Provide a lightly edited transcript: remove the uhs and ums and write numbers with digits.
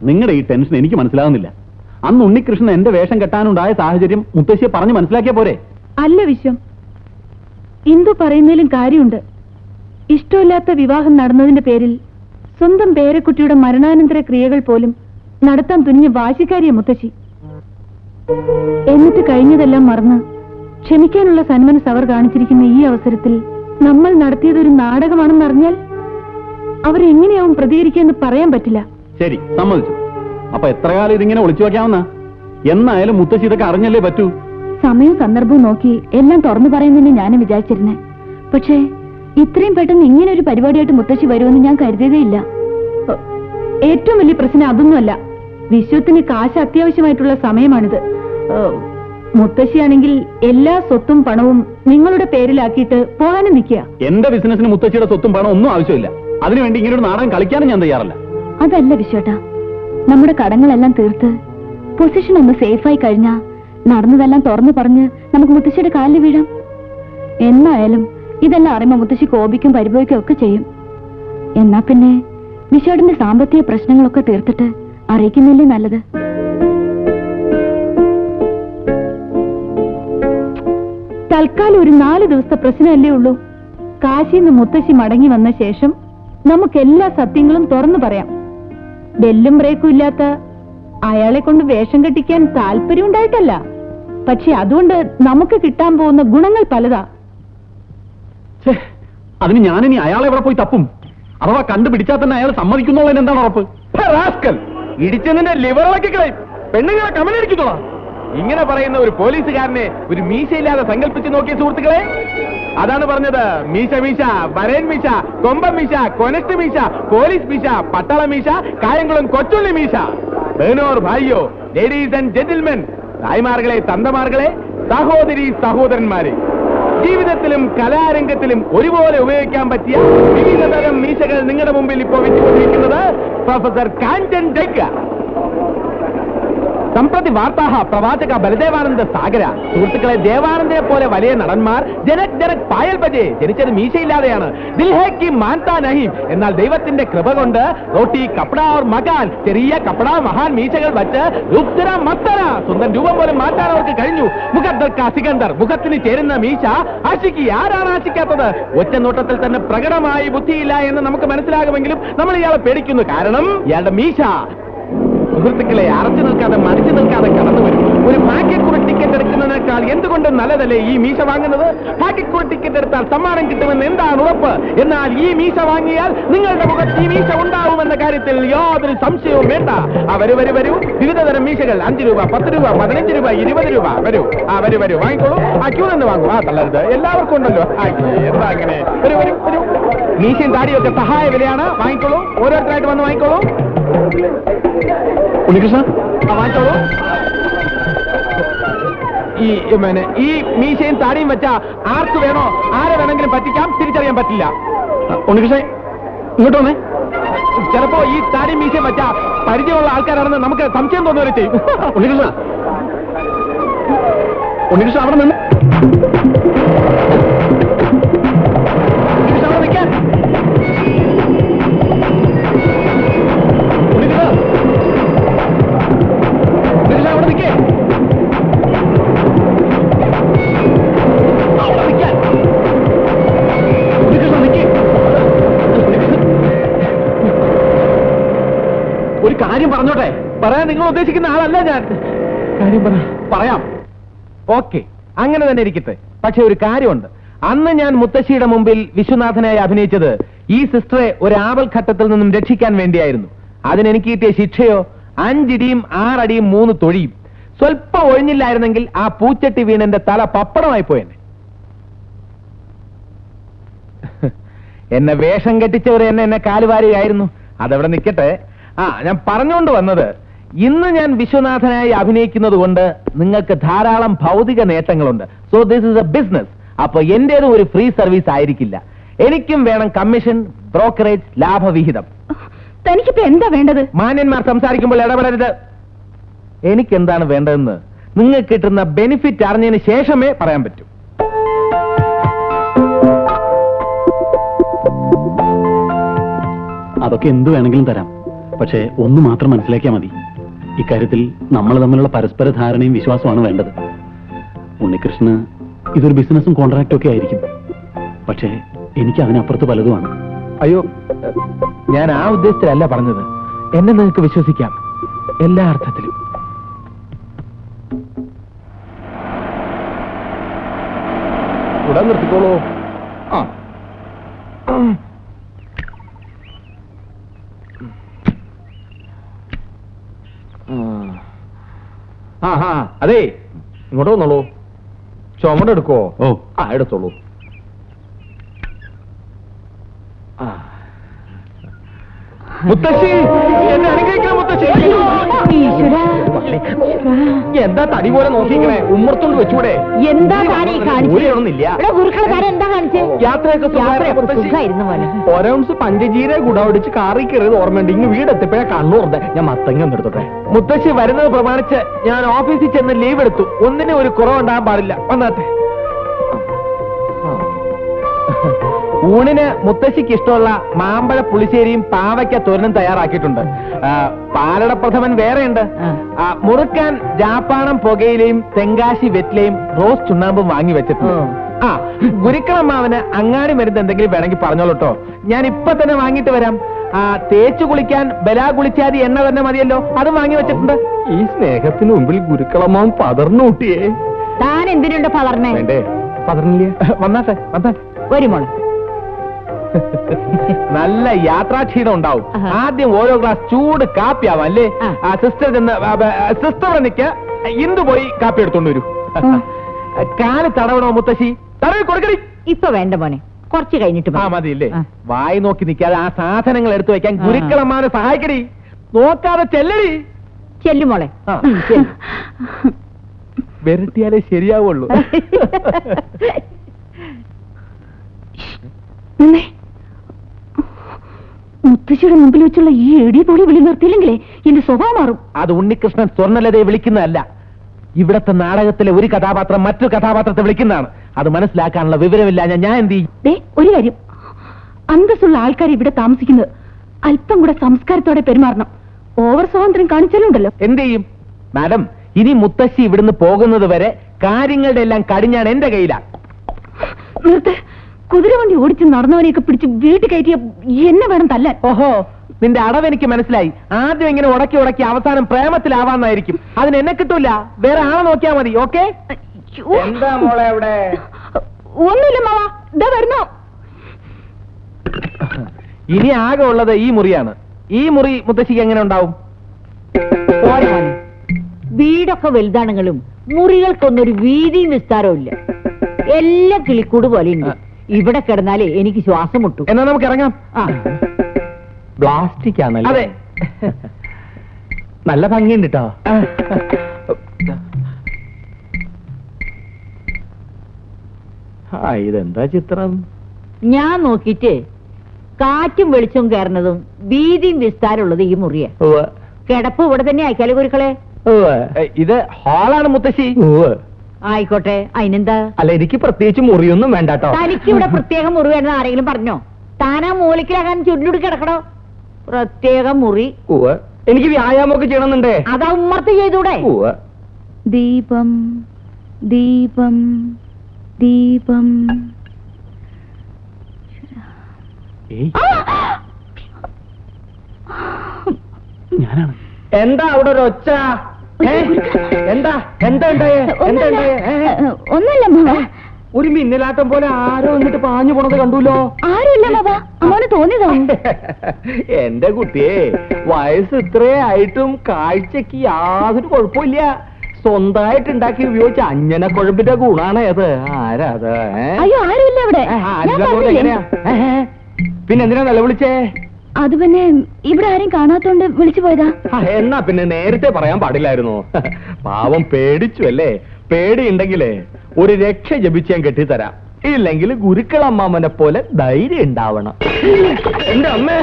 നിങ്ങളുടെ ഈ ടെൻഷൻ എനിക്ക് മനസ്സിലാകുന്നില്ല. അന്ന് ഉണ്ണികൃഷ്ണൻ എന്റെ വേഷം കെട്ടാനുണ്ടായ സാഹചര്യം മുത്തശ്ശിയെ പറഞ്ഞ് മനസ്സിലാക്കിയ പോരെ? അല്ല വിശ്വം, ഇന്ദു പറയുന്നതിലും കാര്യമുണ്ട്. ഇഷ്ടമില്ലാത്ത വിവാഹം നടന്നതിന്റെ പേരിൽ സ്വന്തം പേരക്കുട്ടിയുടെ മരണാനന്തര ക്രിയകൾ പോലും നടത്താൻ തുനിഞ്ഞ വാശിക്കാരിയ മുത്തശ്ശി. എന്നിട്ട് കഴിഞ്ഞതെല്ലാം മറന്ന് ക്ഷമിക്കാനുള്ള സന്മനസ് അവർ കാണിച്ചിരിക്കുന്ന ഈ അവസരത്തിൽ നമ്മൾ നടത്തിയതൊരു നാടകമാണെന്നറിഞ്ഞാൽ അവരെങ്ങനെയാവും പ്രതികരിക്കുമെന്ന് പറയാൻ പറ്റില്ല. ശരി, സമ്മതിച്ചു. അപ്പൊ എത്ര കാലം ഇതിങ്ങനെ ഒളിച്ചു വെക്കാവുന്ന? എന്നായാലും മുത്തശ്ശി ഇതൊക്കെ അറിഞ്ഞല്ലേ പറ്റൂ. സമയവും സന്ദർഭവും നോക്കി എല്ലാം തുറന്നു പറയുന്നതിന് ഞാനും വിചാരിച്ചിരുന്നേ. പക്ഷേ ഇത്രയും പെട്ടെന്ന് ഇങ്ങനെ ഒരു പരിപാടിയായിട്ട് മുത്തശ്ശി വരുമെന്ന് ഞാൻ കരുതിയതേ ഇല്ല. ഏറ്റവും വലിയ പ്രശ്നം അതൊന്നുമല്ല. വിശ്വത്തിന് കാശ് അത്യാവശ്യമായിട്ടുള്ള സമയമാണിത്. മുത്തശ്ശിയാണെങ്കിൽ എല്ലാ സ്വത്തും പണവും നിങ്ങളുടെ പേരിലാക്കിയിട്ട് പോകാനും നിൽക്കുക. എന്റെ ബിസിനസിന് മുത്തശ്ശിയുടെ സ്വത്തും പണം ഒന്നും ആവശ്യമില്ല. അതിനുവേണ്ടി ഇങ്ങനെ ഒരു നാടകം കളിക്കാനും ഞാൻ തയ്യാറല്ല. അതല്ല വിശ്വട്ടാ, നമ്മുടെ കടങ്ങളെല്ലാം തീർത്ത് പൊസിഷൻ ഒന്ന് സേഫായി കഴിഞ്ഞാ നടന്നതെല്ലാം തുറന്നു പറഞ്ഞ് നമുക്ക് മുത്തശ്ശിയുടെ കാലിൽ വീഴാം. എന്നായാലും ഇതെല്ലാം അറിയുമ്പോ മുത്തശ്ശി കോപിക്കും പരിഭവിക്കും ഒക്കെ ചെയ്യും. എന്നാ പിന്നെ വിശ്വട്ടിന്റെ സാമ്പത്തിക പ്രശ്നങ്ങളൊക്കെ തീർത്തിട്ട് അറിയിക്കുന്നില്ലേ നല്ലത്? തൽക്കാലം ഒരു 4 ദിവസത്തെ പ്രശ്നമല്ലേ ഉള്ളൂ. കാശിന്ന് മുത്തശ്ശി മടങ്ങി വന്ന ശേഷം നമുക്ക് എല്ലാ സത്യങ്ങളും തുറന്നു പറയാം. ബെല്ലും ബ്രേക്കും ഇല്ലാത്ത അയാളെ കൊണ്ട് വേഷം കെട്ടിക്കാൻ താല്പര്യം ഉണ്ടായിട്ടല്ല, പക്ഷെ അതുകൊണ്ട് നമുക്ക് കിട്ടാൻ പോകുന്ന ഗുണങ്ങൾ പലതാ. അതിന് ഞാനിനി അയാളെ എവിടെ പോയി തപ്പും? അഥവാ കണ്ടുപിടിച്ചാൽ തന്നെ അയാൾ സമ്മതിക്കുന്നുള്ളതിന് എന്താണ് ഉറപ്പ്? ഇടിച്ചതിന്റെ ലിവറിളക്കി കളയും. പെണ്ണുങ്ങളെ കമലടിക്കുന്നോളാം. ഇങ്ങനെ പറയുന്ന ഒരു പോലീസുകാരനെ ഒരു മീശയില്ലാതെ സങ്കല്പിച്ച് നോക്കിയ സുഹൃത്തുക്കളെ, അതാണ് പറഞ്ഞത്. മീശ മീശ, വരേൻ മീശ, കൊമ്പം മീശ, കൊനസ്റ്റ് മീശ, പോലീസ് മീശ, പട്ടാള മീശ, കായംകുളം കൊച്ചുള്ളി മീശ. ബഹനോർ ഭായിയോ, ലേഡീസ് ആൻഡ് ജെന്റിൽമെൻ, തായ്മാർകളെ, തന്തമാർകളെ, സഹോദരി സഹോദരന്മാരെ, ജീവിതത്തിലും കലാരംഗത്തിലും ഒരുപോലെ ഉപയോഗിക്കാൻ പറ്റിയ വിവിധതരം മീശകൾ നിങ്ങളുടെ മുമ്പിൽ ഇപ്പോൾ വെച്ചുകൊണ്ടിരിക്കുന്നത് പ്രൊഫസർ കാഞ്ചൻ ഡെക്ക. സംപ്രതി വാർത്താഹ പ്രവാചക ബലദേവാനന്ദ സാഗര. സുഹൃത്തുക്കളെ, ദേവാനന്ദനെ പോലെ വലിയ നടന്മാർ ജനക് ജനക് പായൽ ബജെ ജനിച്ചത് മീശയില്ലാതെയാണ്. ദിൽഹേക്ക് മാൻതാ നഹീം. എന്നാൽ ദൈവത്തിന്റെ കൃപ കൊണ്ട് റോട്ടി കപ്പട ഓർ മകാൻ, ചെറിയ കപ്പട മഹാൻ മീശകൾ വച്ച് രുദ്ര മസ്തന, സ്വന്തം രൂപം പോലും മാറ്റാൻ അവർക്ക് കഴിഞ്ഞു. മുഖദ്ദർക്ക സികന്ദർ, മുഖത്തിന് ചേരുന്ന മീശ ആശിക്ക്. ആരാണ് ആശിക്കാത്തത്? ഒറ്റ നോട്ടത്തിൽ തന്നെ പ്രകടമായി ബുദ്ധിയില്ല എന്ന് നമുക്ക് മനസ്സിലാകുമെങ്കിലും നമ്മൾ ഇയാളെ പേടിക്കുന്നു. കാരണം ഇയാളുടെ മീശ സുഹൃത്തുക്കളെ അറച്ചു നിൽക്കാതെ മറിച്ചു നിൽക്കാതെ കടന്നു വരും. ഒരു ഭാഗ്യക്കുറി ടിക്കറ്റ് എടുക്കുന്നതിനേക്കാൾ എന്തുകൊണ്ട് നല്ലതല്ലേ ഈ മീശ വാങ്ങുന്നത്? ഭാഗ്യക്കുറി ടിക്കറ്റ് എടുത്താൽ സമ്മാനം കിട്ടുമെന്ന് എന്താണ് ഉറപ്പ്? എന്നാൽ ഈ മീശ വാങ്ങിയാൽ നിങ്ങളുടെ മുഖത്ത് ഈ മീശ ഉണ്ടാവുമെന്ന കാര്യത്തിൽ യാതൊരു സംശയവും വേണ്ട. വരൂ വരൂ വരൂ, വിവിധതരം മീശകൾ. 5 രൂപ, 10 രൂപ, 15 രൂപ, 20 രൂപ. വരൂ, വരൂ വരൂ, വാങ്ങിക്കോളൂ. ക്യൂ നിന്ന് വാങ്ങൂ. തള്ളരുത്, എല്ലാവർക്കും ഉണ്ടല്ലോ. എന്താ അങ്ങനെ? വരൂ വരൂ വരൂ. മീശയും താടിയൊക്കെ സഹായ വിലയാണ്. വാങ്ങിക്കോളൂ, ഓരോരുത്തരായിട്ട് വന്ന് വാങ്ങിക്കോളൂ. ഉണ്ണികൃഷ്ണ, വാങ്ങിച്ചോളൂ. ഈ മീശയും താടിയും വെച്ചാ ആർക്ക് വേണോ ആരെ വേണമെങ്കിലും പറ്റിക്കാം, തിരിച്ചറിയാൻ പറ്റില്ല. ഉണ്ണികൃഷ്ണ ഇങ്ങോട്ട് വന്നേ. ചിലപ്പോ ഈ താടിയും മീശയും വെച്ചാ പരിചയമുള്ള ആൾക്കാരാണെന്ന് നമുക്ക് സംശയം തോന്നുവരെ ചെയ്യും. ഉണ്ണികൃഷ്ണ, ഉണ്ണികൃഷ്ണ അവിടെ നിന്ന്. ഉണ്ണികൃഷ്ണ അവിടെ നിൽക്കാൻ. ഒരു കാര്യം പറഞ്ഞോട്ടെ? പറയാൻ നിങ്ങൾ ഉദ്ദേശിക്കുന്ന ആളല്ല ഞാൻ. കാര്യം പറയാം. ഓക്കെ, അങ്ങനെ തന്നെ ഇരിക്കട്ടെ. പക്ഷെ ഒരു കാര്യമുണ്ട്. അന്ന് ഞാൻ മുത്തശ്ശിയുടെ മുമ്പിൽ വിശ്വനാഥനായി അഭിനയിച്ചത് ഈ സിസ്റ്ററെ ഒരു ആപൽഘട്ടത്തിൽ നിന്നും രക്ഷിക്കാൻ വേണ്ടിയായിരുന്നു. അതിനെനിക്ക് കിട്ടിയ ശിക്ഷയോ 5 ഇടിയും 6 അടിയും 3 തൊഴിയും. സ്വല്പം ഒഴിഞ്ഞില്ലായിരുന്നെങ്കിൽ ആ പൂച്ചട്ടി വീണെന്റെ തല പപ്പടമായി പോയെന്നെ. എന്നെ വേഷം കെട്ടിച്ചവർ എന്നെ കാലുവാരിയായിരുന്നു. അതവിടെ നിൽക്കട്ടെ. ഞാൻ പറഞ്ഞുകൊണ്ട് വന്നത്, ഇന്ന് ഞാൻ വിശ്വനാഥനായി അഭിനയിക്കുന്നത് കൊണ്ട് നിങ്ങൾക്ക് ധാരാളം ഭൗതിക നേട്ടങ്ങളുണ്ട്. So this is a business. അപ്പൊ എന്റേതും ഒരു ഫ്രീ സർവീസ് ആയിരിക്കില്ല. എനിക്കും വേണം കമ്മീഷൻ, ബ്രോക്കറേജ്, ലാഭവിഹിതം. തനിക്കിപ്പോ എന്താ വേണ്ടത്? മാന്യന്മാർ സംസാരിക്കുമ്പോൾ ഇടപെടരുത്. എനിക്കെന്താണ് വേണ്ടതെന്ന് നിങ്ങൾക്ക് കിട്ടുന്ന ബെനിഫിറ്റ് അറിഞ്ഞതിന് ശേഷമേ പറയാൻ പറ്റൂ. അതൊക്കെ എന്ത് വേണമെങ്കിലും തരാം. പക്ഷേ ഒന്ന് മാത്രം മനസ്സിലാക്കിയാൽ മതി, ഇക്കാര്യത്തിൽ നമ്മൾ തമ്മിലുള്ള പരസ്പര ധാരണയും വിശ്വാസമാണ് വേണ്ടത്. ഉണ്ണികൃഷ്ണന് ഇതൊരു ബിസിനസ്സും കോൺട്രാക്റ്റും ഒക്കെ ആയിരിക്കും, പക്ഷേ എനിക്ക് അതിനപ്പുറത്ത് പലതുമാണ്. അയ്യോ, ഞാൻ ആ ഉദ്ദേശത്തിലല്ല പറഞ്ഞത്. എന്നെ നിങ്ങൾക്ക് വിശ്വസിക്കാം എല്ലാ അർത്ഥത്തിലും. ഉടൻ നിർത്തിക്കോളൂ. ആ ആ അതെ, ഇങ്ങോട്ട് വന്നോളൂ. ചുമട് എടുക്കോ? ഓ, ആ എടുത്തോളൂ. മുത്തശ്ശി, എന്നെ അനുഗ്രഹിക്കണം മുത്തശ്ശി. എന്താ തടി പോലെ നോക്കിക്കണേ? ഉമ്മർത്തോണ്ട് വെച്ചൂടെ? എന്താ താനീ കാണിച്ചത്? ഊരിയൊന്നുമില്ല. എടാ, ഗുരുക്കളെ താൻ എന്താ കാണിച്ചത്? യാത്രയൊക്കെ സുഖമായിരുന്നു മോനെ. ഒരൗൺസ് പഞ്ചജീര ഗുഡ കാറി കയറിയത് ഓർമ്മയുണ്ട്. ഇങ്ങ് വീടെത്തിപ്പോഴേ കണ്ണൂർന്ന് ഞാൻ മത്തങ്ങ എടുത്തോട്ടെ. മുത്തശ്ശി വരുന്നത് പ്രമാണിച്ച് ഞാൻ ഓഫീസിൽ ചെന്ന് ലീവ് എടുത്തു. ഒന്നിനും ഒരു കുറവുണ്ടാകാൻ പാടില്ല. വന്നാട്ടെ. ഊണിന് മുത്തശ്ശിക്ക് ഇഷ്ടമുള്ള മാമ്പഴ പുളിശ്ശേരിയും പാവയ്ക്ക തോരനും തയ്യാറാക്കിയിട്ടുണ്ട്. പാലട പ്രഥമൻ വേറെയുണ്ട്. മുറുക്കാൻ ജാപ്പാണം പുകയിലയും തെങ്കാശി വെറ്റിലയും റോസ് ചുണ്ണാമ്പും വാങ്ങി വെച്ചിട്ടുണ്ട്. ആ, ഗുരുക്കളമ്മാവന് അങ്ങാടി മരുന്ന് എന്തെങ്കിലും വേണമെങ്കിൽ പറഞ്ഞോളൂട്ടോ, ഞാൻ ഇപ്പൊ തന്നെ വാങ്ങിട്ട് വരാം. തേച്ചു കുളിക്കാൻ ബലാ കുളിച്ചാതി എണ്ണ തന്നെ മതിയല്ലോ, അതും വാങ്ങി വെച്ചിട്ടുണ്ട്. ഈ സ്നേഹത്തിന് മുമ്പിൽ ഗുരുക്കളമ്മാവൻ പതർന്നു കൂട്ടിയേ. താൻ എന്തിനുണ്ട് പതർന്നേ? വേണ്ടേ? പതർന്നില്ലേ? വന്നാട്ടെ വന്നാട്ടെ. ഒരു മോളെ. നല്ല യാത്രാക്ഷീണം ഉണ്ടാവും. ആദ്യം ഓരോ ഗ്ലാസ് ചൂട് കാപ്പിയാവാം അല്ലേ? സിസ്റ്റർ സിസ്റ്റർ എനിക്ക് ഇന്ത് പോയി കാപ്പി എടുത്തോണ്ട് വരൂ. കാല് തടവണോ മുത്തശ്ശി? തടവി കൊടുക്കടി. ഇപ്പൊ വേണ്ട മോനെ, കുറച്ച് കഴിഞ്ഞിട്ട് ആ മതിയില്ലേ? വായി നോക്കി നിൽക്കാതെ ആ സാധനങ്ങൾ എടുത്തു വെക്കാൻ ഗുരുക്കളമ്മാനെ സഹായിക്കടി. നോക്കാതെ ചെല്ലടി. ചെല്ലുമോളെ. വെരട്ടിയാലേ ശരിയാവുള്ളൂ. മുത്തശ്ശിയുടെ മുമ്പിൽ വെച്ചുള്ള ഈ എടി പൊളി വിളി നിർത്തിയില്ലെങ്കിലേ എന്റെ സ്വഭാവം മാറും. അത് ഉണ്ണികൃഷ്ണൻ സ്വർണ്ണലതയെ വിളിക്കുന്നതല്ല. ഇവിടത്തെ നാടകത്തിലെ ഒരു കഥാപാത്രം മറ്റൊരു കഥാപാത്രത്തെ വിളിക്കുന്നതാണ്. അത് മനസ്സിലാക്കാനുള്ള വിവരമില്ല. ഞാൻ എന്ത് ചെയ്യും? ഒരു കാര്യം, അന്തസ്സുള്ള ആൾക്കാർ ഇവിടെ താമസിക്കുന്നത് അല്പം കൂടെ സംസ്കാരത്തോടെ പെരുമാറണം. ഓവർ സ്വാതന്ത്ര്യം കാണിച്ചാലുണ്ടല്ലോ. എന്ത് ചെയ്യും മാഡം? ഇനി മുത്തശ്ശി ഇവിടുന്ന് പോകുന്നത് വരെ കാര്യങ്ങളുടെ എല്ലാം കടിഞ്ഞാണ് എന്റെ കയ്യിലാ. നിർത്ത്. കുതിരവണ്ടി ഓടിച്ച് നടന്നവനെയൊക്കെ പിടിച്ച് വീട്ടിൽ കയറ്റിയ എന്നെ വേണം തല്ലാൻ. ഓഹോ, നിന്റെ അടവ് എനിക്ക് മനസ്സിലായി. ആദ്യം ഇങ്ങനെ ഉടക്കി അവസാനം പ്രേമത്തിലാവാന്നായിരിക്കും. അതിന് എന്നെ കിട്ടൂല, വേറെ ആളെ നോക്കിയാ മതി. ഓക്കെ? എന്താ മോളെ അവിടെ? ഒന്നുമില്ല മാവാ, ഇതാ വരുന്നോ. ഇനി ആകെ ഉള്ളത് ഈ മുറിയാണ്. ഈ മുറി മുത്തശ്ശിക്ക് എങ്ങനെ ഉണ്ടാവും? വീടൊക്കെ വലുതാണെങ്കിലും മുറികൾക്കൊന്നൊരു വീതിയും വിസ്താരവും ഇല്ല. എല്ലാം കിളിക്കൂട് പോലെയുണ്ട്. ഇവിടെ കിടന്നാലേ എനിക്ക് ശ്വാസം മുട്ടും. എന്നാ നമുക്ക് ഇറങ്ങാം. പ്ലാസ്റ്റിക് ആണല്ലേ? അതെ, നല്ല ഭംഗിയുണ്ട് കേട്ടോ. ഇതെന്താ ചിത്രം? ഞാൻ നോക്കിയിട്ട് കാറ്റും വെളിച്ചവും കയറുന്നതും വീതിയും വിസ്താരമുള്ളത് ഈ മുറിയെ. കിടപ്പ് ഇവിടെ തന്നെ അയക്കാലോ ഗുരുക്കളെ. ഇത് ഹാളാണ് മുത്തശ്ശി. ആയിക്കോട്ടെ, അതിനെന്താ? അല്ല, എനിക്ക് പ്രത്യേകിച്ച് മുറിയൊന്നും വേണ്ട കേട്ടോ. തനിക്ക് ഇവിടെ പ്രത്യേക മുറി വേണമെന്ന് ആരെങ്കിലും പറഞ്ഞോ? താനാ മൂലക്കിലാകാൻ ചുരുട്ടി കിടക്കണോ? പ്രത്യേക മുറി. എനിക്ക് വ്യായാമമൊക്കെ ചെയ്യണമെന്നുണ്ടേ. അതാ ഉമ്മർത്ത് ചെയ്തൂടെ? ദീപം ദീപം ദീപം. ഞാനാണ്. എന്താ അവിടെ ഒരു ഒച്ച? എന്താ എന്താ ഉണ്ടായേ? എന്താ ഉണ്ടായേ? ഒന്നുമില്ല മാവാ. ഒരു മിന്നലാട്ടം പോലെ ആരോ എന്നിട്ട് പാഞ്ഞു പോണത് കണ്ടുല്ലോ. ആരുമില്ല മാവാ, അമ്മോന് തോന്നിയതാ. എന്റെ കുട്ടിയെ, വയസ്സ് ഇത്രേ ആയിട്ടും കാഴ്ചക്ക് യാതൊരു കുഴപ്പമില്ല. സ്വന്തമായിട്ട് ഉണ്ടാക്കി ഉപയോഗിച്ച അഞ്ഞന കുഴമ്പിന്റെ ഗുണാണ് അത്. ആരാ അത്? അയ്യോ, ആരുമില്ല അവിടെ. എങ്ങനെയാ? പിന്നെ എന്തിനാ നിലവിളിച്ചേ? അത് പിന്നെ ഇവിടെ ആരും കാണാത്തോണ്ട് വിളിച്ചു പോയതാ. എന്നാ പിന്നെ നേരത്തെ പറയാൻ പാടില്ലായിരുന്നു. പാവം പേടിച്ചു അല്ലേ? പേടിയുണ്ടെങ്കിലേ ഒരു രക്ഷ ജപിച്ച് ഞാൻ കെട്ടിത്തരാം. ഇല്ലെങ്കിൽ ഗുരുക്കളമ്മാമനെ പോലെ ധൈര്യം ഉണ്ടാവണം. എന്റെ അമ്മേ.